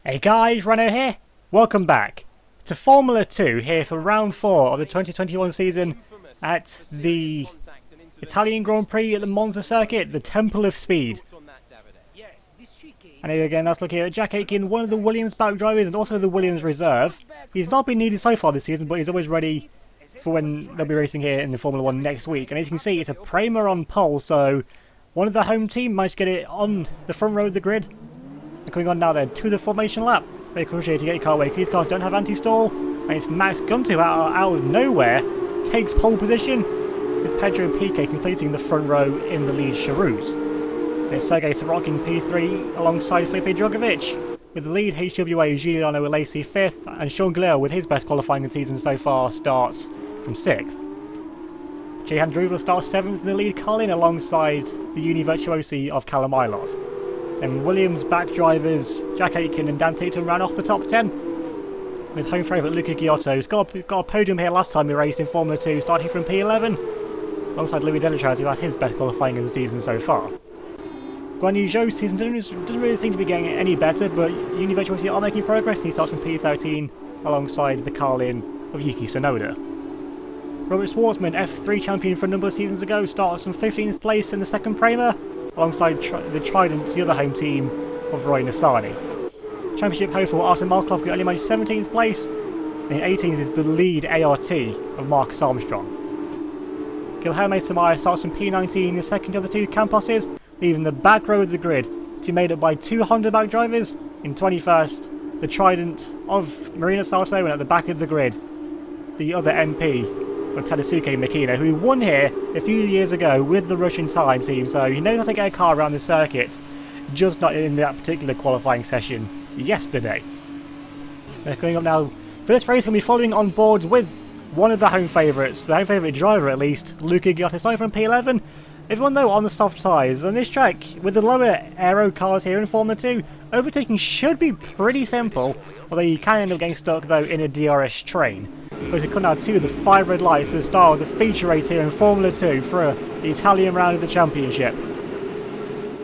Hey guys, Renault here. Welcome back to Formula 2 here for round 4 of the 2021 season at the Italian Grand Prix at the Monza circuit, the Temple of Speed. And here again, let's look here at Jack Aitken, one of the Williams back drivers and also the Williams reserve. He's not been needed so far this season, but he's always ready for when they'll be racing here in the Formula 1 next week. And as you can see, it's a Prema on pole, so one of the home team managed to get it on the front row of the grid. And coming on now then to the formation lap. Very crucial to get your car away because these cars don't have anti-stall. And it's Max Gunter out of nowhere takes pole position with Pedro Piquet completing the front row in the lead Cheroot. And it's Sergei Sorokin P3 alongside Felipe Drugovich. With the lead HWA Giuliano Alesi 5th and Sean Glare with his best qualifying in the season so far starts from 6th. Jehan Druvler starts 7th in the lead Carlin alongside the Uni Virtuosi of Callum Ilott. Then Williams back drivers Jack Aitken and Dan Tatum ran off the top 10. With home favourite Luca Giotto, who's got a podium here last time he raced in Formula 2, starting from P11, alongside Louis Delatraz, who has his best qualifying of the season so far. Guan Yu Zhou's season doesn't really seem to be getting any better, but Uni Virtuosi are making progress. He starts from P13 alongside the Carlin of Yuki Tsunoda. Robert Schwartzman, F3 champion from a number of seasons ago, starts from 15th place in the second Prema, alongside the Trident, the other home team of Roy Nissany. Championship hopeful Artem Markov only managed 17th place, and in 18th is the lead ART of Marcus Armstrong. Guilherme Samaya starts from P19, the second of the two Camposes, leaving the back row of the grid to be made up by two Honda back drivers. In 21st, the Trident of Marina Sato, and at the back of the grid, the other MP of Tadasuke Makino, who won here a few years ago with the Russian time team, so he knows how to get a car around the circuit, just not in that particular qualifying session yesterday. Going up now for this race, we'll be following on board with one of the home favourites, the home favourite driver at least, Luca Giotto, starting from P11. Everyone though on the soft tyres. On this track, with the lower aero cars here in Formula 2, overtaking should be pretty simple, although you can end up getting stuck though in a DRS train. But we come now to the 5 red lights to the start of the feature race here in Formula 2 for the Italian round of the championship.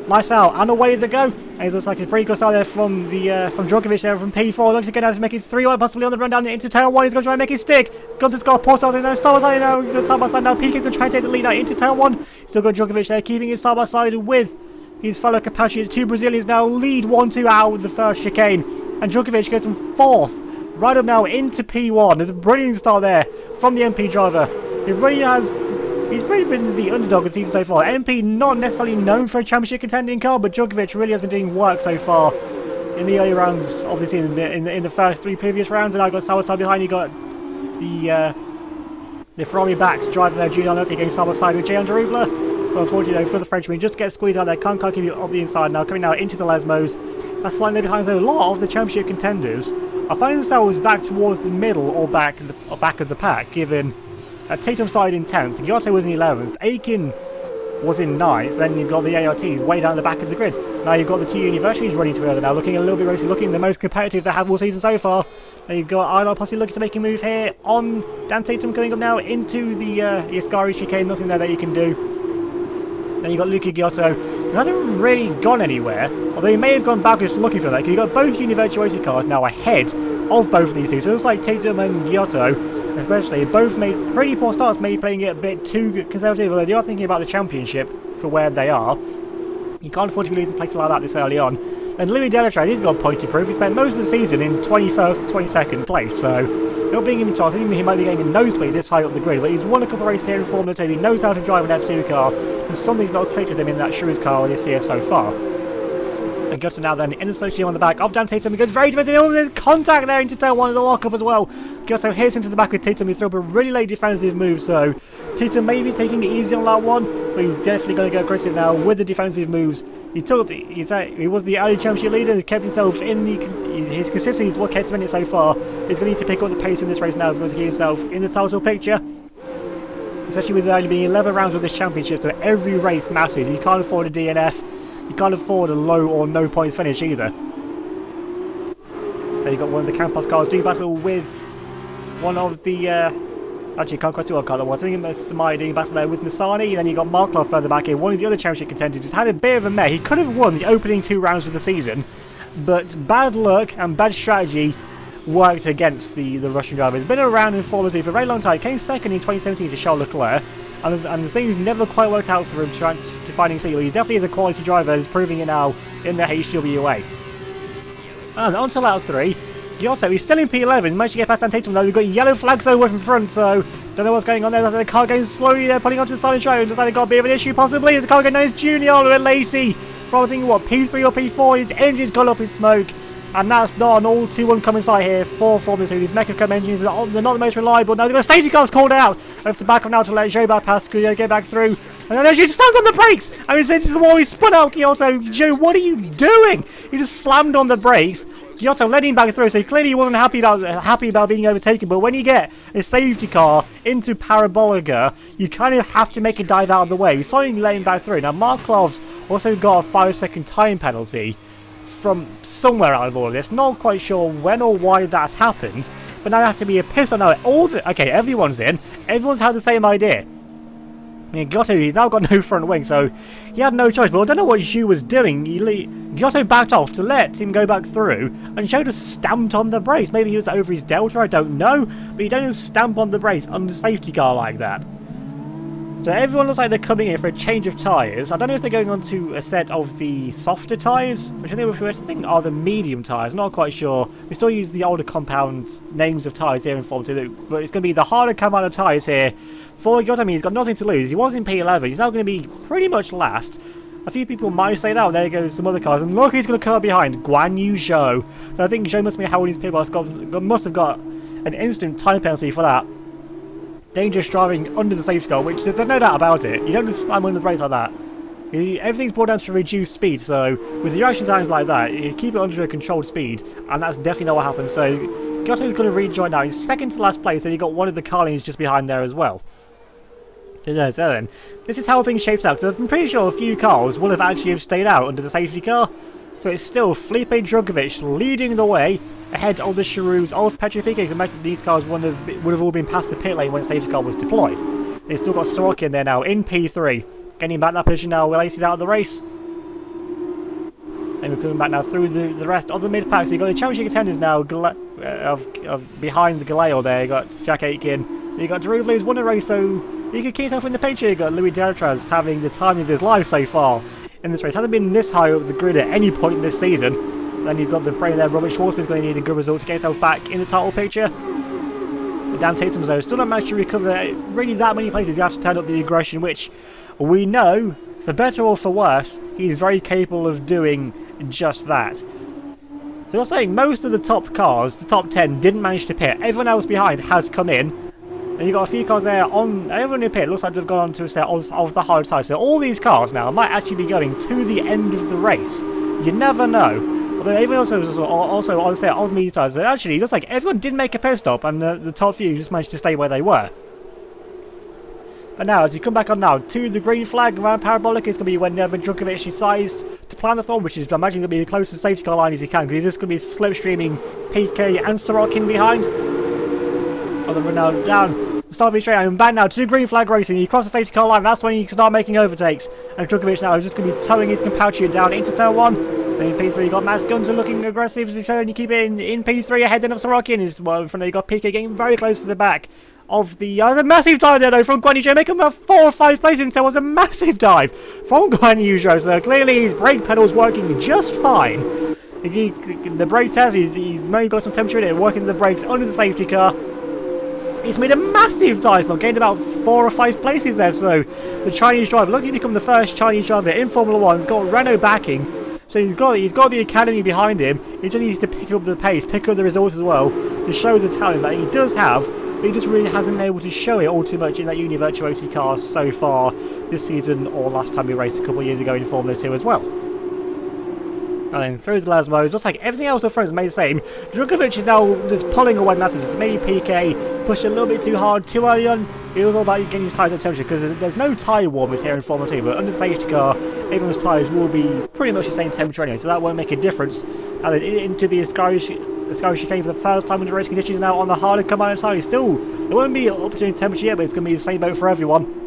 Lights out and away they go. And it looks like a pretty good start there from Drugovich there from P4. Looks to get out to make it 3 wide, possibly on the run down into tail 1. He's going to try and make it stick. Gunter's got a post out there. Side by side now. Side by side now. Piquet's going to try and take the lead out into tail 1. Still got Drugovich there, keeping it side by side with his fellow compatriots. Two Brazilians now lead 1-2 out with the first chicane. And Drugovich goes from 4th. Right up now into P1. There's a brilliant start there from the MP driver. He's really been the underdog of the season so far. MP not necessarily known for a championship contending car, but Drugovich really has been doing work so far in the early rounds of the season, in the first 3 previous rounds. And I got side behind. You got the Ferrari backed driver there, Julian Alesi, going side by side with Jehan Druvler. Well, unfortunately for the Frenchman, just get squeezed out there. Can't keep you up the inside now. Coming now into the Lesmos. That's slightly behind a lot of the championship contenders. I find themselves back towards the middle or back of the pack, given Tatum started in 10th, Giotto was in 11th, Aitken was in 9th, then you've got the ARTs way down the back of the grid. Now you've got the two universities running together now, looking a little bit racing, looking the most competitive they have all season so far. Now you've got Ilott possibly looking to make a move here on Dan Tatum going up now into the Ascari chicane, nothing there that you can do. Then you've got Luca Giotto, who hasn't really gone anywhere, although he may have gone backwards looking for that, because you've got both Uni Virtuosi cars now ahead of both of these two. So it looks like Tatum and Giotto, especially, both made pretty poor starts, maybe playing it a bit too conservative, although they are thinking about the championship for where they are. You can't afford to be losing places like that this early on. And Louis Delatraz, he's got point to prove. He spent most of the season in 21st and 22nd place, so not being in charge, I think he might be getting a nosebleed this high up the grid, but he's won a couple of races here in Formula 2. He knows how to drive an F2 car, and something's not clicked with him in that Shrews car this year so far. And Giotto now then in the slow team on the back of Dan Tatum. He goes very defensive. Oh, there's contact there into tail 1 of the lockup as well. Giotto hits into the back with Tatum. He threw up a really late defensive move, so Tatum may be taking it easy on that one, but he's definitely going to go aggressive now with the defensive moves. He was the early championship leader. He kept himself in his consistency is what kept him in it so far. He's going to need to pick up the pace in this race now if he wants to keep himself in the title picture. Especially with there only being 11 rounds of this championship, so every race matters. You can't afford a DNF. You can't afford a low or no points finish either. There you've got one of the Campos cars doing battle with one of the... actually, can't quite see what car that was. I think it was Samaya doing battle there with Nissany. Then you got Markov further back here, one of the other championship contenders who's had a bit of a meh. He could have won the opening 2 rounds of the season. but bad luck and bad strategy worked against the Russian driver. He's been around in Formula 2 for a very long time. Came second in 2017 to Charles Leclerc, and the things never quite worked out for him trying to finding seat. He definitely is a quality driver. He's proving it now in the HWA. And on to lap 3. Giotto, he's still in P11. Managed to get past Dan Tatum though. We've got yellow flags though from front, so don't know what's going on there. The car going slowly there, pulling onto the side of the track. Looks like they've got a bit of an issue possibly. As the car going down, it's Junior Oliver Lacey from I think what, P3 or P4. His engine's gone up in smoke. And that's not an all too uncommon sight here for Formula 2. These Mecacom engines, they're not the most reliable. Now they've got safety cars called out. I have to back up now to let Jobert pass, get back through. And then she just stands on the brakes. I mean, into the wall, he spun out Giotto. Joe, what are you doing? He just slammed on the brakes. Giotto led him back through, so clearly he wasn't happy about being overtaken. But when you get a safety car into Parabolica, you kind of have to make a dive out of the way. We saw him letting back through. Now Markov's also got a 5-second time penalty from somewhere out of all of this. Not quite sure when or why that's happened, but now you have to be a piss on now. Okay, everyone's in. Everyone's had the same idea. I mean, Giotto, he's now got no front wing, so he had no choice. But I don't know what Zhu was doing. Giotto backed off to let him go back through, and Zhou just stamped on the brakes. Maybe he was over his delta, I don't know. But you don't just stamp on the brakes on the safety car like that. So everyone looks like they're coming in for a change of tyres. I don't know if they're going on to a set of the softer tyres, which I think are the medium tyres. Not quite sure. We still use the older compound names of tyres here in Formula 2, but it's going to be the harder compound of tyres here for Giotto. I mean, he's got nothing to lose. He was in P11. He's now going to be pretty much last. A few people might say that. There goes some other cars. And look who's going to come up behind. Guan Yu Zhou. So I think Zhou must be holding his pit box. Must have got an instant time penalty for that. Dangerous driving under the safety car, which there's no doubt about it. You don't just slam under the brakes like that. Everything's brought down to reduced speed, so with reaction times like that, you keep it under a controlled speed, and that's definitely not what happens. So Giotto's going to rejoin now. He's second to last place, and you got one of the Carlins just behind there as well. So then, this is how things shaped out. So I'm pretty sure a few cars will have actually stayed out under the safety car. So it's still Felipe Drugovich leading the way ahead of the Cheroots of Petr Piquet. Imagine these cars would have all been past the pit lane when the safety car was deployed. They've still got Sorokin there now in P3. Getting back that position now, Lacey's out of the race. And we're coming back now through the rest of the mid-pack. So you've got the championship contenders now of behind the Galeo there. You've got Jack Aitken. You've got Drew who's won a race, so you can keep yourself in the picture. You've got Louis Delatraz having the time of his life so far in this race. Hasn't been this high up the grid at any point in this season. Then you've got the brain there. Robert Schwartzman's going to need a good result to get himself back in the title picture. Dan Tatum, though, still not managed to recover really that many places. You have to turn up the aggression, which we know, for better or for worse, he's very capable of doing just that. So I'm saying most of the top cars, the top 10, didn't manage to pit. Everyone else behind has come in. And you've got a few cars there on everyone in pit. Looks like they've gone on to a set of the hard side. So all these cars now might actually be going to the end of the race. You never know. Although everyone else was also on the set of the medium tires. So actually, it looks like everyone did make a pit stop, and the top few just managed to stay where they were. But now, as you come back on now to the green flag around Parabolic, it's going to be when Drugovich decides to plan the thorn, which is, I imagine, going to be the closest safety car line as he can, because he's just going to be slipstreaming Piquet and Sorokin behind. On the run now down the start of his straight, and back now to the green flag racing. He crosses the safety car line, that's when he can start making overtakes. And Drugovich now is just going to be towing his compatriot down into turn 1. In P3, you got Max Gunther looking aggressive, so you keep it in P3 ahead then of Sorokin. In front there, you got Piquet getting very close to the back of the a massive dive there though from Guan Yu Zhou, making him about 4 or 5 places until it was a massive dive from Guan Yu Zhou. So clearly his brake pedal's working just fine. The brake test, he's maybe got some temperature in it, working the brakes under the safety car. He's made a massive dive from, gained about 4 or 5 places there. So the Chinese driver, looking to become the first Chinese driver in Formula 1, has got Renault backing. So he's got the academy behind him. He just needs to pick up the pace, pick up the results as well, to show the talent that he does have, but he just really hasn't been able to show it all too much in that Uni Virtuosi car so far this season, or last time he raced a couple of years ago in Formula 2 as well. And then through the Lasmos, looks like everything else up front is made the same. Drugovich is now just pulling away massive. Maybe Piquet pushed a little bit too hard, too early on. It was all about getting his tyres up temperature, because there's no tyre warmers here in Formula 2, but under the safety car, everyone's tyres will be pretty much the same temperature anyway, so that won't make a difference. And then into the Ascari chicane for the first time under race conditions now on the harder combined tyres. Still, it won't be up to temperature yet, but it's going to be the same boat for everyone.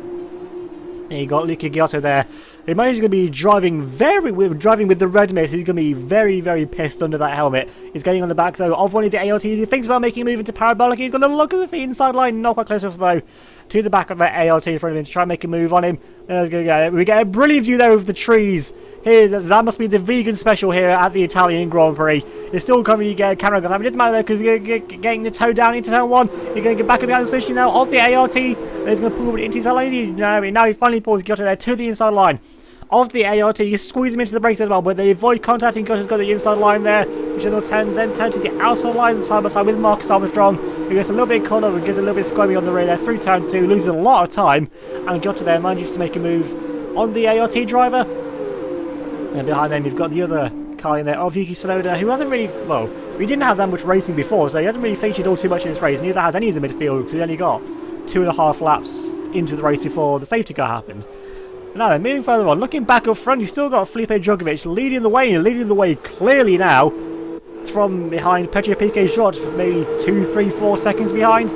And you got Luca Giotto there. He's going to be driving with the red mist. He's going to be very, very pissed under that helmet. He's getting on the back though of one of the ALTs. He thinks about making a move into Parabolic. He's going to look at the inside line, not quite close enough though to the back of that ALT in front of him to try and make a move on him. We get a brilliant view there of the trees. Here, that must be the vegan special here at the Italian Grand Prix. It's still covering, you get a camera. It doesn't matter though because you're getting the toe down into turn 1. You're going to get back up behind the station now of the ART. And he's going to pull it into his inside line. Now he finally pulls Giotto there to the inside line of the ART. You squeeze him into the brakes as well, but they avoid contacting. Gotto's got the inside line there, which will then turn to the outside line side by side with Marcus Armstrong, who gets a little bit caught up and gets a little bit squirmy on the rear there through turn 2, loses a lot of time, and Giotto there manages to make a move on the ART driver. And behind them you've got the other car in there of Yuki Tsunoda, who hasn't really, well, we didn't have that much racing before, so he hasn't really featured all too much in this race. Neither has any of the midfield, because he only got 2.5 laps into the race before the safety car happened. Now then, moving further on, looking back up front, you've still got Felipe Drugovich leading the way, and leading the way clearly now from behind. Petr Piquet's dropped maybe 2, 3, 4 seconds behind.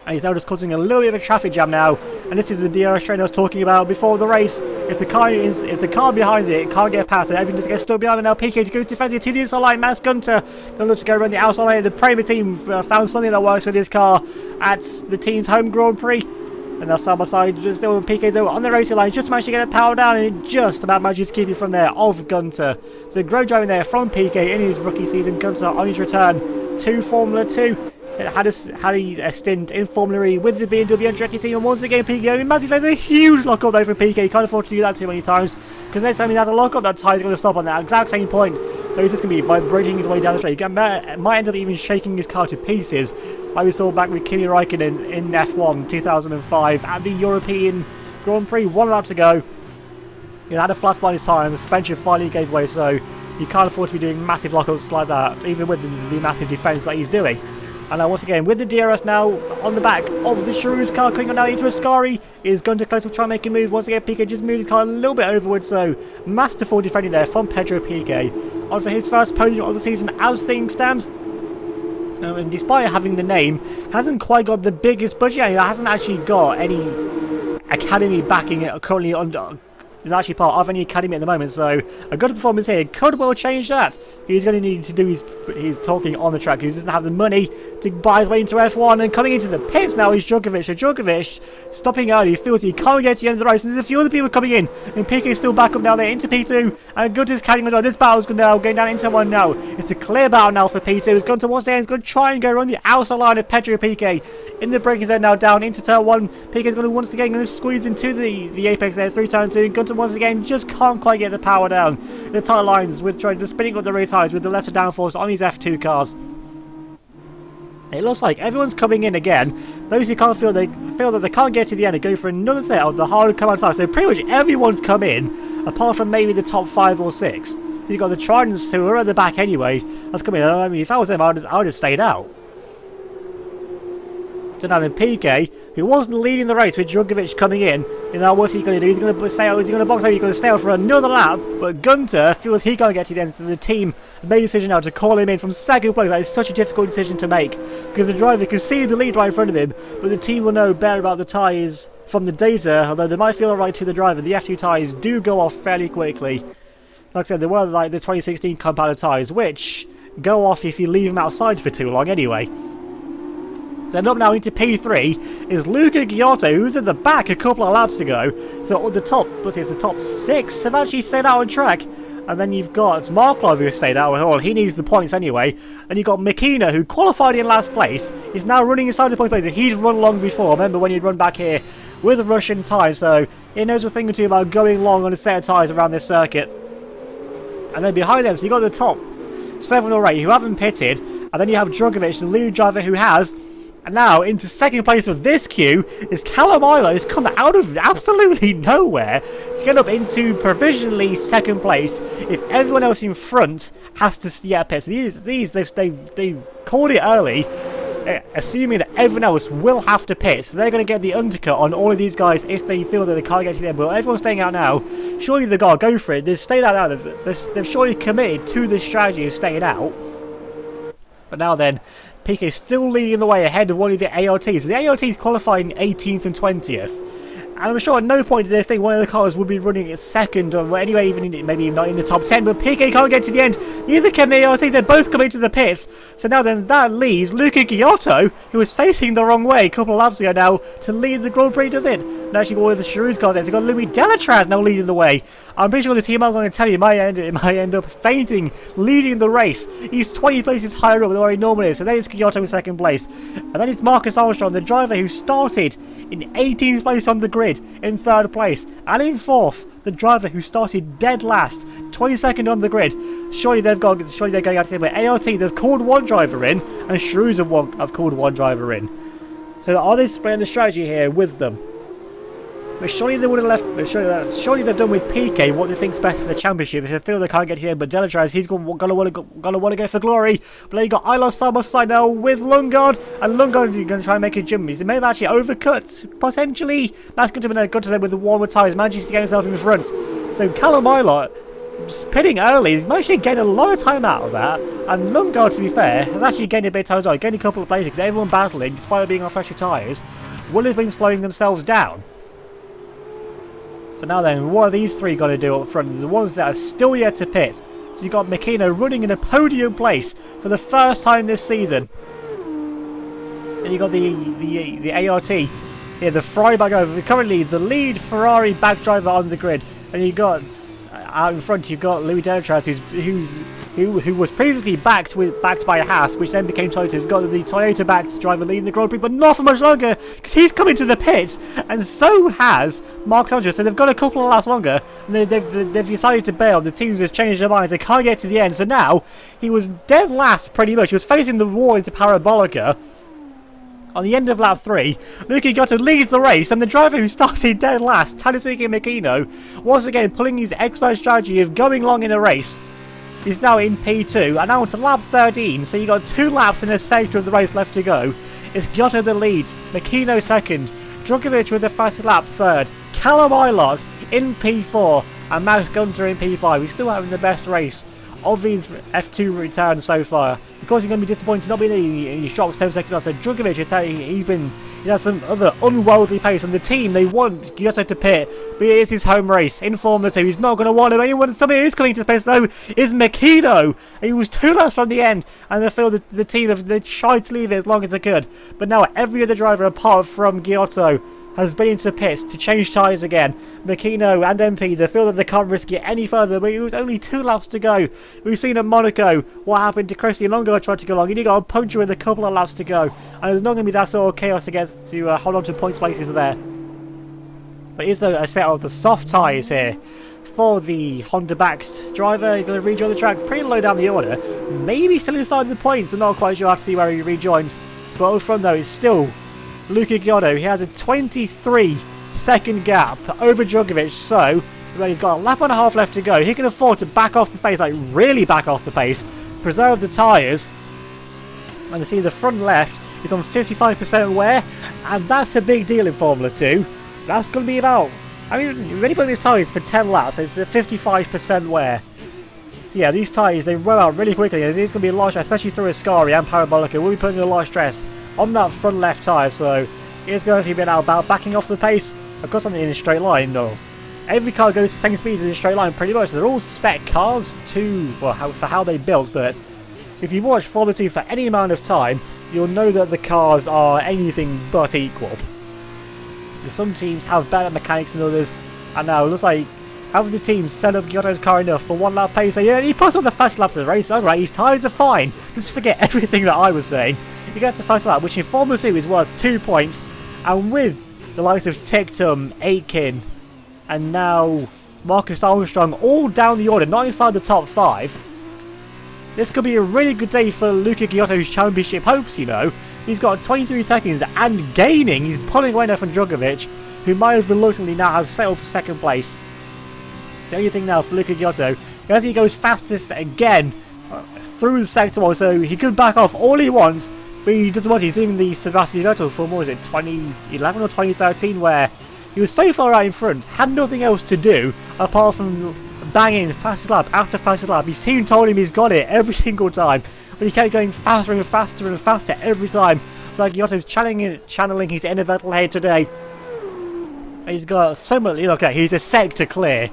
And he's now just causing a little bit of a traffic jam now. And this is the DRS train I was talking about before the race. If the car behind it can't get past it, everything just gets stuck behind it. Now Piquet goes defensively to the inside line. Max Gunter gonna look to go around the outside line. The Prema team found something that works with his car at the team's home Grand Prix. And now side by side, just still Piquet's on the racing line, just managed to get it power down, and just about manages to keep it from there of Gunter. So great driving there from Piquet in his rookie season. Gunter on his return to Formula 2. Had a stint in Formula E with the BMW Andretti team, and once again Piquet, Mazzi faces a huge lockup there for Piquet. He can't afford to do that too many times, because next time he has a lockup, that tyre's going to stop on that exact same point. So he's just going to be vibrating his way down the straight. He might end up even shaking his car to pieces, like we saw back with Kimi Raikkonen in F1 2005 at the European Grand Prix. 1 lap to go. He had a flat spot in his tyre, and the suspension finally gave way, so you can't afford to be doing massive lockups like that, even with the massive defence that he's doing. And now once again, with the DRS now on the back of the Charouz car, coming on now into Ascari, is going to close to try and make a move. Once again, Piquet just moves his car a little bit overward, so masterful defending there from Pedro Piquet. On for his first podium of the season as things stand. And despite having the name, hasn't quite got the biggest budget, and he hasn't actually got any academy backing it currently under. He's actually part of any academy at the moment, so a good performance here could well change that. He's going to need to do his talking on the track. He doesn't have the money to buy his way into F1, and coming into the pits now is Drugovich. So Drugovich, stopping early, he feels he can't get to the end of the race, and there's a few other people coming in, and Piquet's still back up now there into P2, and Gunter's carrying on. This battle's now going down into one now. It's a clear battle now for P2. It's Gunter once again, he's going to try and go around the outside line of Pedro Piquet in the braking zone now down into turn 1. Piquet's going to once again squeeze into the apex there through turn 2, and Gunter once again just can't quite get the power down the tyre lines with trying to spinning up the rear tyres with the lesser downforce on his F2 cars. It looks like everyone's coming in again. Those who can't feel that they can't get to the end and go for another set of the hard command tyres. So pretty much everyone's come in, apart from maybe the top 5 or 6. You've got the Tridents who are at the back anyway. Have come in. I mean, if I was them, I'd have stayed out. So now then Piquet, who wasn't leading the race with Drugovich coming in, what's he going to do? He's going to stay out. Is he going to box out? He's going to stay out for another lap. But Gunter feels he can't get to the end. So the team has made a decision now to call him in from second place. That is such a difficult decision to make, because the driver can see the lead right in front of him, but the team will know better about the tyres from the data. Although they might feel alright to the driver, the F2 tyres do go off fairly quickly. Like I said, they were like the 2016 compounded tyres, which go off if you leave them outside for too long anyway. Then up now into P3 is Luca Giotto, who's at the back a couple of laps ago. So the top 6 have actually stayed out on track. And then you've got Markov, who stayed out. Well, he needs the points anyway. And you've got Makina, who qualified in last place, is now running inside the point place. He'd run long before. Remember when he'd run back here with a Russian time. So he knows a thing or two about going long on a set of tyres around this circuit. And then behind them, so you've got the top 7 or 8 who haven't pitted. And then you have Drugovich, the lead driver, who has. And now, into second place of this queue is Callum Ilott, who's come out of absolutely nowhere to get up into provisionally second place if everyone else in front has to pit. So they've called it early, assuming that everyone else will have to pit. So they're going to get the undercut on all of these guys if they feel that they can't get to the end. But everyone's staying out now. Surely they've got to go for it. They've stayed out now. They've surely committed to this strategy of staying out. But now then, Piquet still leading the way ahead of one of the ARTs. So the ARTs qualifying 18th and 20th. And I'm sure at no point did they think one of the cars would be running at second or anyway, even maybe not in the top 10. But Piquet can't get to the end. Neither can the ART. They're both coming to the pits. So now then that leaves Luca Giotto, who was facing the wrong way a couple of laps ago now, to lead the Grand Prix, does it? And actually one of the Charouz cars there. So you've got Louis Delatraz now leading the way. I'm pretty sure the team I'm going to tell you might end up fainting, leading the race. He's 20 places higher up than where he normally is. So then it's Giotto in second place. And then it's Marcus Armstrong, the driver who started in 18th place on the grid, in third place, and in fourth, the driver who started dead last, 22nd on the grid. Surely they're going out to but ART, they've called one driver in, and Charouz have called one driver in. So are they spreading the strategy here with them? But surely they would have left. Surely they've done with Piquet what they think's best for the championship. If they feel they can't get here, but Delatraz, he's gonna want to go for glory. But then you got Ilos Samos side now with Lundgaard, and Lundgaard is going to try and make a jump. He may have actually overcut potentially. That's going to be good to them with the warmer tyres. Manages to get himself in front. So Callum Ilott pitting early. He's actually getting a lot of time out of that. And Lundgaard, to be fair, has actually gained a bit of time as well. Gained a couple of places because everyone battling, despite being on fresher tyres, will have been slowing themselves down. So now then, what are these three got to do up front? The ones that are still yet to pit. So you've got Makino running in a podium place for the first time this season. Then you've got the ART here, the Ferrari back driver, currently the lead Ferrari back driver on the grid. And you've got out in front, you've got Louis Delatraz, who was previously backed by a Haas, which then became Toyota. He's got the Toyota-backed driver leading the Grand Prix, but not for much longer, because he's coming to the pits, and so has Mark Tondra. So they've got a couple of laps longer, and they've decided to bail. The teams have changed their minds. They can't get to the end. So now he was dead last, pretty much. He was facing the wall into Parabolica. On the end of lap 3, Luca Giotto leads the race, and the driver who started dead last, Tadasuke Makino, once again pulling his expert strategy of going long in a race, is now in P2, and now on to lap 13, so you've got 2 laps in a sector of the race left to go. It's Giotto the lead, Makino second, Drugovich with the fastest lap third, Callum Ilott in P4, and Max Gunter in P5. He's still having the best race of his F2 returns so far. Of course, he's going to be disappointed not being there. He dropped 7 seconds. So Drugovich, he has some other unworldly pace, and the team, they want Giotto to pit, but it is his home race in Formula 2. He's not going to want him. Somebody who's coming to the pace though is Makino. He was 2 laps from the end, and they feel that the team have tried to leave it as long as they could. But now every other driver apart from Giotto has been into the pits to change tyres again. Makino and MP, they feel that they can't risk it any further, but it was only 2 laps to go. We've seen at Monaco what happened to Christian Lundgaard tried to go long. He got a puncture with a couple of laps to go, and there's not going to be that sort of chaos against to hold on to points places there. But is there a set of the soft tyres here for the Honda-backed driver? He's going to rejoin the track pretty low down the order. Maybe still inside the points, I'm not quite sure how to see where he rejoins. But up front though, it's still Luca Giotto. He has a 23-second gap over Drugovich, so he's got a lap and a half left to go. He can afford to back off the pace, like really back off the pace, preserve the tyres. And you see the front left is on 55% wear, and that's a big deal in Formula 2. That's going to be about, I mean, you're really putting these tyres for 10 laps, it's a 55% wear. So yeah, these tyres, they wear out really quickly. It's going to be a lot of stress, especially through Ascari and Parabolica. We'll be putting a lot of stress on that front left tyre, so it's going to be now about backing off the pace. Of course, I'm in a straight line, no. Every car goes the same speed in a straight line pretty much. They're all spec cars for how they built, but if you watch Formula 2 for any amount of time, you'll know that the cars are anything but equal. Some teams have better mechanics than others, and now it looks like have the team set up Giotto's car enough for 1 lap pace. So yeah, he puts on the fast lap of the race. Alright, his tyres are fine. Just forget everything that I was saying. He gets the fast lap, which in Formula 2 is worth 2 points. And with the likes of Ticktum, Aitken, and now Marcus Armstrong all down the order, not inside the top 5, this could be a really good day for Luca Giotto's championship hopes, you know. He's got 23 seconds and gaining. He's pulling away now from Drugovich, who might have reluctantly now have settled for 2nd place. So the only thing now for Luca Giotto, as he goes fastest again through the sector wall, so he could back off all he wants, but he doesn't want to. He's doing the Sebastian Vettel from, what was it, 2011 or 2013, where he was so far out in front, had nothing else to do apart from banging fastest lap after fastest lap. His team told him he's got it every single time, but he kept going faster and faster and faster every time. It's like Giotto's channeling his inner Vettel here today. He's got so much. Okay, he's a sector clear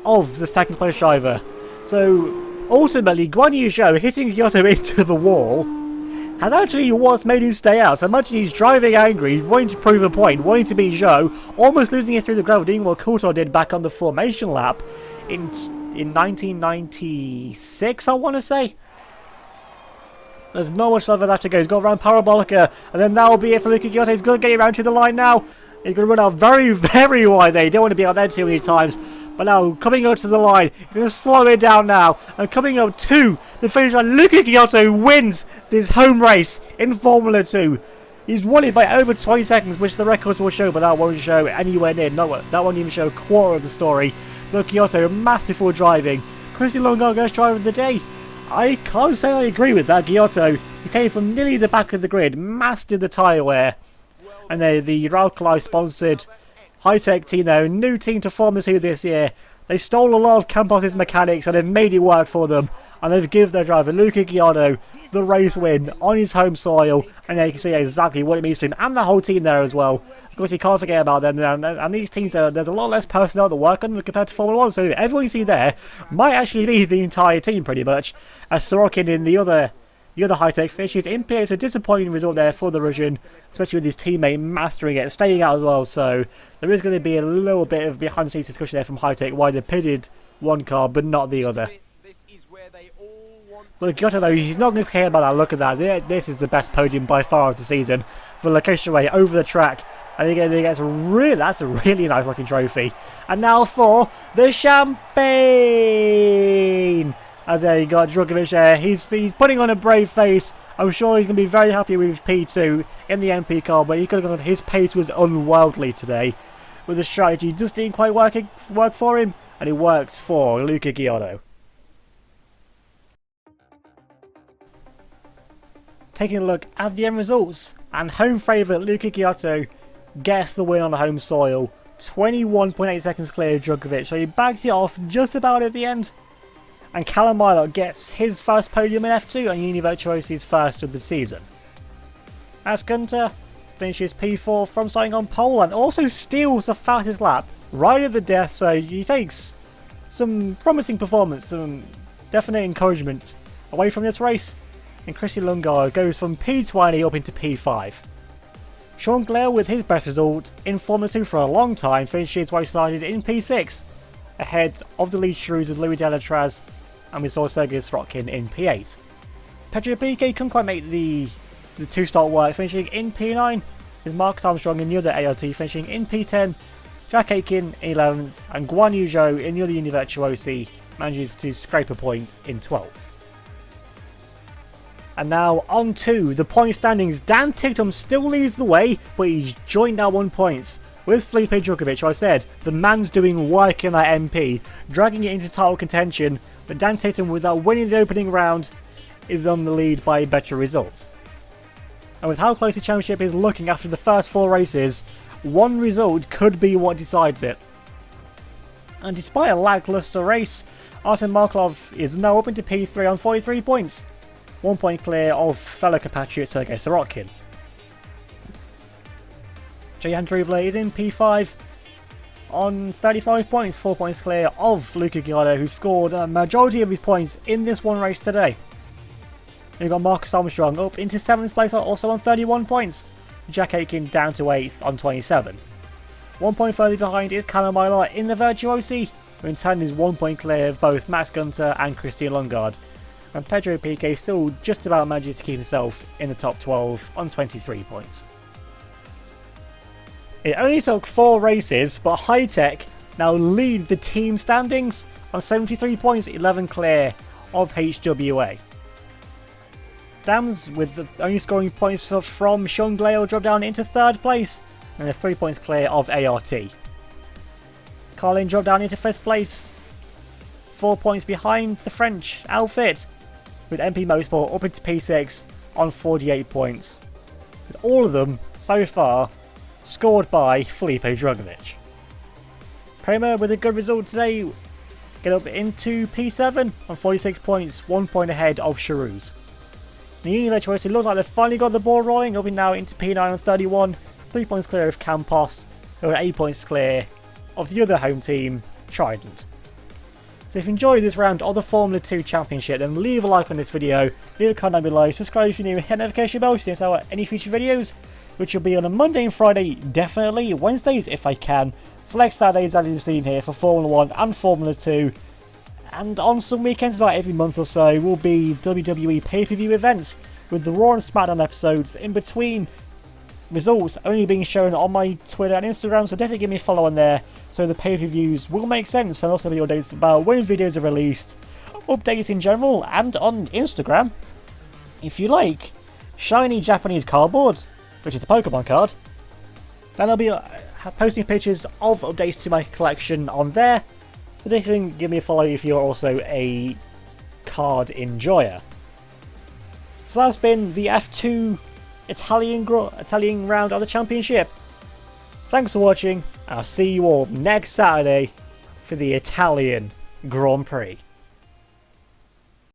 of the second place driver. So ultimately, Guan Yu Zhou hitting Kyoto into the wall has actually what's made him stay out. So imagine he's driving angry, wanting to prove a point, wanting to beat Zhou, almost losing it through the gravel, doing what Coulthard did back on the formation lap in 1996, I want to say. There's not much further left to go. He's got around Parabolica, and then that'll be it for Luca Kyoto. He's going to get it around to the line now. He's going to run out very, very wide there. You don't want to be out there too many times. But now, coming up to the line, he's going to slow it down now. And coming up to the finish line, Luca Kyoto wins this home race in Formula 2. He's won it by over 20 seconds, which the records will show, but that won't show anywhere near. That won't even show a quarter of the story. But Kyoto, masterful driving. Christian Lundgaard goes driver of the day. I can't say I agree with that. Kyoto, who came from nearly the back of the grid, mastered the tyre wear. And the Raukali sponsored high-tech team there, new team to Formula 2 this year. They stole a lot of Campos' mechanics and they've made it work for them. And they've given their driver, Luca Kyoto, the race win on his home soil. And there you can see exactly what it means to him and the whole team there as well. Of course, you can't forget about them. And these teams, there's a lot less personnel that work on them compared to Formula 1. So everyone you see there might actually be the entire team pretty much. As Sorokin in the other high-tech finishes in P8, so a disappointing result there for the Russian, especially with his teammate mastering it and staying out as well. So there is going to be a little bit of behind-the-scenes discussion there from high-tech why they pitted one car but not the other. But Kyoto, though, he's not going to care about that. Look at that. This is the best podium by far of the season for location away over the track. And he gets that's a really nice looking trophy. And now for the champagne. As there you got Drugovich there. He's putting on a brave face. I'm sure he's going to be very happy with P2 in the MP car, but he could have gone. His pace was unworldly today. With the strategy just didn't quite work for him, and it worked for Luca Kyoto. Taking a look at the end results, and home favourite Luca Kyoto gets the win on the home soil. 21.8 seconds clear of Drugovich, so he bags it off just about at the end. And Callum Milot gets his first podium in F2 and Univirtuosi's first of the season. As Gunter finishes P4 from starting on pole and also steals the fastest lap right at the death, so he takes some promising performance, some definite encouragement away from this race. And Christian Lundgaard goes from P20 up into P5. Sean Glare, with his best result in Formula 2 for a long time, finishes where he started in P6, ahead of the lead shrews with Louis Delatraz, and we saw Sergei Sorokin in P8. Pedro Piquet couldn't quite make the two-start work, finishing in P9, with Marcus Armstrong in the other ART finishing in P10, Jack Aitken in 11th, and Guan Yu Zhou in the other Univirtuosi manages to scrape a point in 12th. And now on to the point standings. Dan Ticktum still leads the way, but he's joined now 1 point with Felipe Drugovich. I said the man's doing work in that MP, dragging it into title contention, but Dan Ticktum, without winning the opening round, is on the lead by a better result. And with how close the championship is looking after the first 4 races, one result could be what decides it. And despite a lackluster race, Artem Markelov is now up into P3 on 43 points. 1 point clear of fellow compatriot Sergei Sorokin. Jehan Druvler is in P5 on 35 points, 4 points clear of Luca Kyoto, who scored a majority of his points in this one race today. We've got Marcus Armstrong up into 7th place, also on 31 points. Jack Aitken down to 8th on 27. 1 point further behind is Callum Milot in the Virtuosi, who in turn is 1 point clear of both Max Gunter and Christian Lundgaard. And Pedro Piquet still just about manages to keep himself in the top 12 on 23 points. It only took 4 races, but High Tech now lead the team standings on 73 points, 11 clear of HWA. Dams, with only scoring points from Sean Glale, drop down into 3rd place, and 3 points clear of ART. Carlin dropped down into 5th place, 4 points behind the French outfit, with MP Motorsport up into P6 on 48 points. With all of them, so far, scored by Felipe Drugovich. Prema, with a good result today, get up into P7 on 46 points, 1 point ahead of Charouz. The Univirtuosi look like they've finally got the ball rolling, up now into P9 on 31, 3 points clear of Campos, who are 8 points clear of the other home team, Trident. So if you enjoyed this round of the Formula 2 Championship, then leave a like on this video, leave a comment down below, subscribe if you're new, hit notification bell so you don't miss out any future videos, which will be on a Monday and Friday, definitely, Wednesdays if I can, select Saturdays as you've seen here for Formula 1 and Formula 2, and on some weekends about every month or so will be WWE pay-per-view events, with the Raw and SmackDown episodes in between results only being shown on my Twitter and Instagram, so definitely give me a follow on there so the pay-per-views will make sense, and also be updates about when videos are released, updates in general, and on Instagram, if you like, shiny Japanese cardboard, which is a Pokemon card, then I'll be posting pictures of updates to my collection on there, so definitely give me a follow if you're also a card enjoyer. So that's been the F2 Italian round of the championship. Thanks for watching. I'll see you all next Saturday for the Italian Grand Prix.